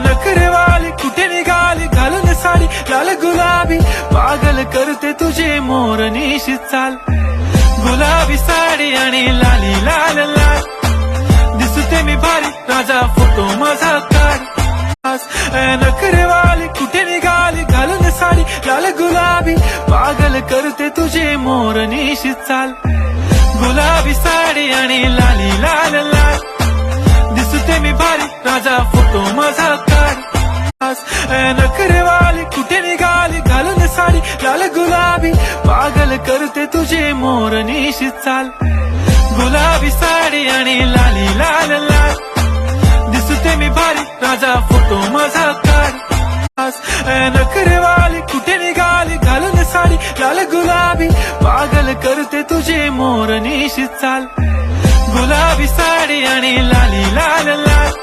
नखरेवाली कुठे निघाली घालून साडी लाल गुलाबी पागल करते तुझे मोर निशी चाल गुलाबी साडी आणि लाली लाल लाल दिसते मी भारी राजा फोटो माझा काढ नखरेवाली कुठे निघाली घालून साडी लाल गुलाबी पागल करते तुझे मोर निशी चाल गुलाबी साडी आणि लाली लाल लाल दिसते मी भारी राजा फोटो माझा काढ नखरेवाली कुठे निघाली घालून साडी लाल गुलाबी पागल करते तुझे मोर निशी चाल गुलाबी साडी आणि लाली लाल लाल दिसते मी भारी राजा फोटो माझा काढ नखरेवाली कुठे निघाली घालून साडी लाल गुलाबी पागल करते तुझे मोर निशी चाल गुलाबी साडी आणि लाली लाल लाल